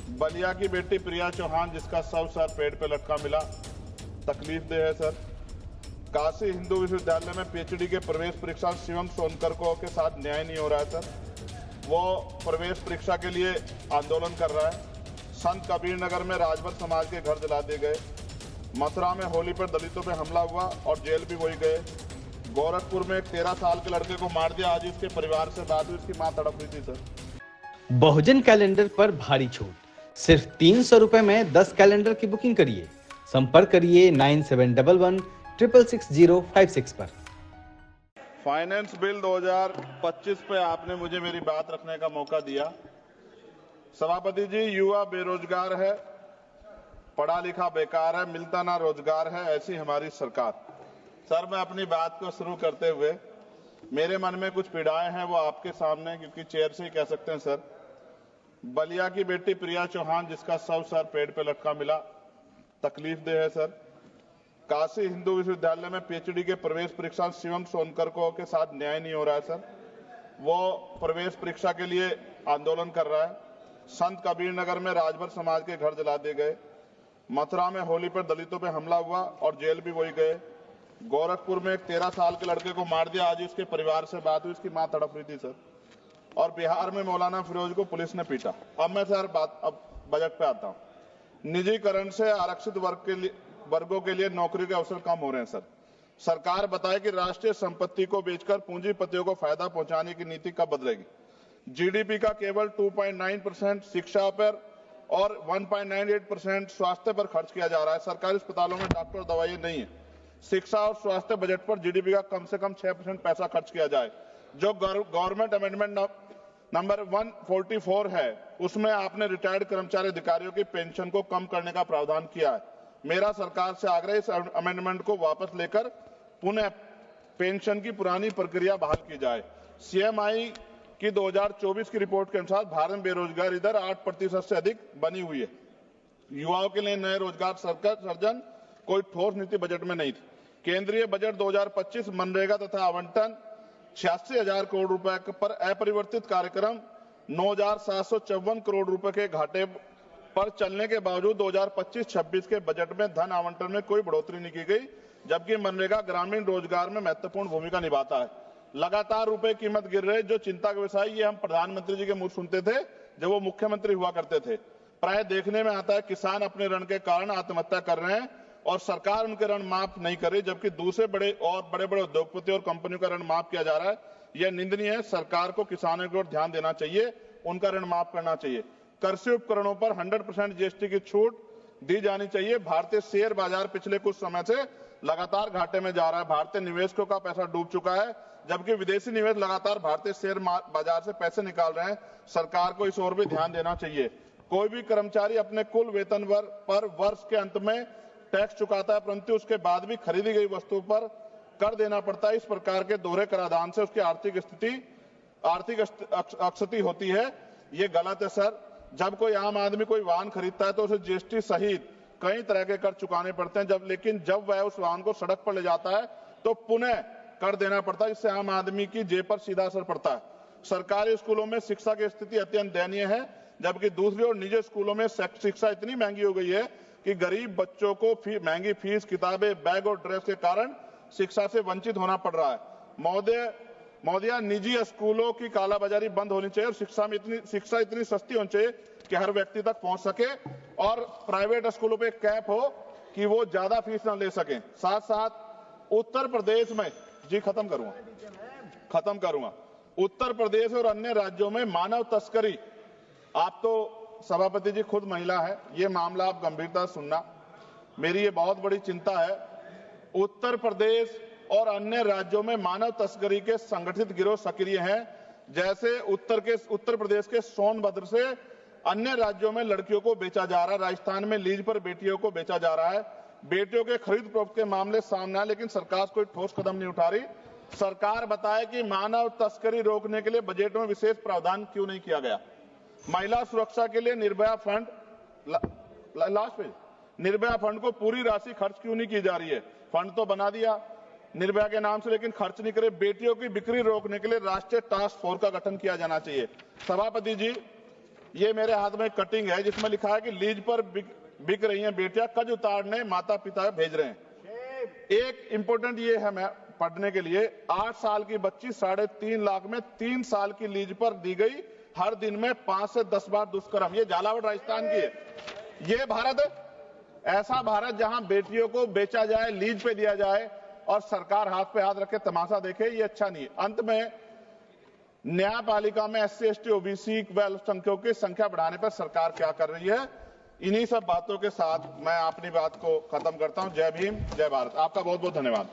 बलिया की बेटी प्रिया चौहान जिसका शव सर पेड़ पे लटका मिला, तकलीफ दे है सर। काशी हिंदू विश्वविद्यालय में पीएचडी के प्रवेश परीक्षा शिवम सोनकर को के साथ न्याय नहीं हो रहा है सर। वो प्रवेश परीक्षा के लिए आंदोलन कर रहा है। संत कबीर नगर में राजभर समाज के घर जला दिए गए। मथुरा में होली पर दलितों पे हमला हुआ और जेल भी वही गए। गोरखपुर में एक 13 साल के लड़के को मार दिया। आज इसके परिवार से बात हुई, उसकी मां तड़प रही थी सर। बहुजन कैलेंडर पर भारी छूट, सिर्फ 300 रुपए में 10 कैलेंडर की बुकिंग करिए। संपर्क करिए 9711 666 पर। फाइनेंस बिल 2025 पे आपने मुझे मेरी बात रखने का मौका दिया। सभापति जी, युवा बेरोजगार है, पढ़ा लिखा बेकार है, मिलता ना रोजगार है, ऐसी हमारी सरकार। सर, मैं अपनी बात को शुरू करते हुए मेरे मन में कुछ पीड़ाएं हैं, वो आपके सामने क्योंकि चेयर से ही कह सकते हैं सर। बलिया की बेटी प्रिया चौहान जिसका शव सर पेड़ पे लटका मिला, तकलीफ दे है सर। काशी हिंदू विश्वविद्यालय में पीएचडी के प्रवेश परीक्षा शिवम सोनकर को के साथ न्याय नहीं हो रहा है सर। वो प्रवेश परीक्षा के लिए आंदोलन कर रहा है। संत कबीर नगर में राजभर समाज के घर जला दिए गए। मथुरा में होली पर दलितों पे हमला हुआ और जेल भी वही गए। गोरखपुर में एक 13 साल के लड़के को मार दिया। आज इसके परिवार से बात हुई, उसकी मां तड़प रही थी सर। और बिहार में मौलाना फिरोज को पुलिस ने पीटा। अब मैं सर अब बजट पे आता हूं। निजीकरण से आरक्षित वर्गों के लिए नौकरी के अवसर कम हो रहे हैं सर। सरकार बताए कि राष्ट्रीय संपत्ति को बेचकर पूंजीपतियों को फायदा पहुंचाने की नीति कब बदलेगी। जीडीपी का केवल 2.9% शिक्षा पर और 1.98% स्वास्थ्य पर खर्च किया जा रहा है। सरकारी अस्पतालों में डॉक्टर दवाइयां नहीं है। शिक्षा और स्वास्थ्य बजट पर जीडीपी का कम से कम 6% पैसा खर्च किया जाए। जो गवर्नमेंट अमेंडमेंट नंबर 144 है, उसमें आपने रिटायर्ड कर्मचारी अधिकारियों की पेंशन को कम करने का प्रावधान किया है। मेरा सरकार से आग्रह, इस अमेंडमेंट को वापस लेकर पुनः पेंशन की पुरानी प्रक्रिया बहाल की जाए। सीएमआई की 2024 की रिपोर्ट के अनुसार भारत में बेरोजगारी दर 8% से अधिक बनी हुई है। युवाओं के लिए नए रोजगार सृजन कोई ठोस नीति बजट में नहीं थी। केंद्रीय बजट 2025 मनरेगा तथा आवंटन 86,000 करोड़ रुपए पर अपरिवर्तित कार्यक्रम 9,754 करोड़ रुपए के घाटे पर चलने के बावजूद 2025-26 के बजट में धन आवंटन में कोई बढ़ोतरी नहीं की गई, जबकि मनरेगा ग्रामीण रोजगार में महत्वपूर्ण भूमिका निभाता है। लगातार रुपए कीमत गिर रही, जो चिंता का विषय, ये हम प्रधानमंत्री जी के मुंह सुनते थे जब वो मुख्यमंत्री हुआ करते थे। प्राय देखने में आता है किसान अपने ऋण के कारण आत्महत्या कर रहे हैं और सरकार उनके ऋण माफ नहीं कर रही, जबकि दूसरे बड़े उद्योगपति और कंपनियों का ऋण माफ किया जा रहा है। यह निंदनीय है। सरकार को किसानों की ओर ध्यान देना चाहिए, उनका ऋण माफ करना चाहिए। कृषि उपकरणों पर 100% जीएसटी की छूट दी जानी चाहिए। भारतीय शेयर बाजार पिछले कुछ समय से लगातार घाटे में जा रहा है। भारतीय निवेशकों का पैसा डूब चुका है, जबकि विदेशी निवेश लगातार भारतीय शेयर बाजार से पैसे निकाल रहे हैं। सरकार को इस ओर भी ध्यान देना चाहिए। कोई भी कर्मचारी अपने कुल वेतन पर वर्ष के अंत में टैक्स चुकाता है, परंतु उसके बाद भी खरीदी गई वस्तु पर कर देना पड़ता है। इस प्रकार के दोहरे कराधान से उसकी आर्थिक अक्षति होती है। ये गलत है सर। जब कोई आम आदमी कोई वाहन खरीदता है तो उसे जीएसटी सहित कई तरह के कर चुकाने पड़ते हैं, लेकिन जब वह उस वाहन को सड़क पर ले जाता है तो पुनः कर देना पड़ता है, जिससे आम आदमी की जेब पर सीधा असर पड़ता है। सरकारी स्कूलों में शिक्षा की स्थिति अत्यंत दयनीय है, जबकि दूसरी ओर निजी स्कूलों में शिक्षा इतनी महंगी हो गई है कि गरीब बच्चों को महंगी फीस, किताबें, बैग और ड्रेस के कारण शिक्षा से वंचित होना पड़ रहा है। महोदया, निजी स्कूलों की कालाबाजारी बंद होनी चाहिए और शिक्षा इतनी सस्ती होनी चाहिए कि हर व्यक्ति तक पहुंच सके, और प्राइवेट स्कूलों पे कैप हो कि वो ज्यादा फीस न ले सकें। साथ साथ उत्तर प्रदेश में, जी खत्म करूंगा, उत्तर प्रदेश और अन्य राज्यों में मानव तस्करी, आप तो सभापति जी खुद महिला है, ये मामला आप गंभीरता से सुनना, मेरी ये बहुत बड़ी चिंता है। उत्तर प्रदेश और अन्य राज्यों में मानव तस्करी के संगठित गिरोह सक्रिय हैं। जैसे उत्तर प्रदेश के सोनभद्र से अन्य राज्यों में लड़कियों को बेचा जा रहा है। राजस्थान में लीज पर बेटियों को बेचा जा रहा है। बेटियों के खरीद फरोख्त के मामले सामने आए, लेकिन सरकार कोई ठोस कदम नहीं उठा रही। सरकार बताए कि मानव तस्करी रोकने के लिए बजट में विशेष प्रावधान क्यों नहीं किया गया। महिला सुरक्षा के लिए Nirbhaya fund, last page, Nirbhaya fund को पूरी राशि खर्च क्यों नहीं की जा रही है। फंड तो बना दिया निर्भया के नाम से, लेकिन खर्च नहीं करे। बेटियों की बिक्री रोकने के लिए राष्ट्रीय टास्क फोर्स का गठन किया जाना चाहिए। सभापति जी, ये मेरे हाथ में कटिंग है जिसमें लिखा है कि लीज पर बिक रही हैं बेटियां, कज उतारने माता पिता भेज रहे हैं। एक इंपॉर्टेंट ये है मैं पढ़ने के लिए, 8 साल की बच्ची 3.5 लाख में 3 साल की लीज पर दी गई, हर दिन में 5 से 10 बार दुष्कर्म। ये झालावाड़ राजस्थान की है। ये भारत है, ऐसा भारत जहां बेटियों को बेचा जाए, लीज पे दिया जाए और सरकार हाथ पे हाथ रखे तमाशा देखे, ये अच्छा नहीं है। अंत में न्यायपालिका में SC ST OBC व अल्पसंख्यकों की संख्या बढ़ाने पर सरकार क्या कर रही है, इन्हीं सब बातों के साथ मैं अपनी बात को खत्म करता हूं। जय भीम, जय भारत। आपका बहुत बहुत धन्यवाद।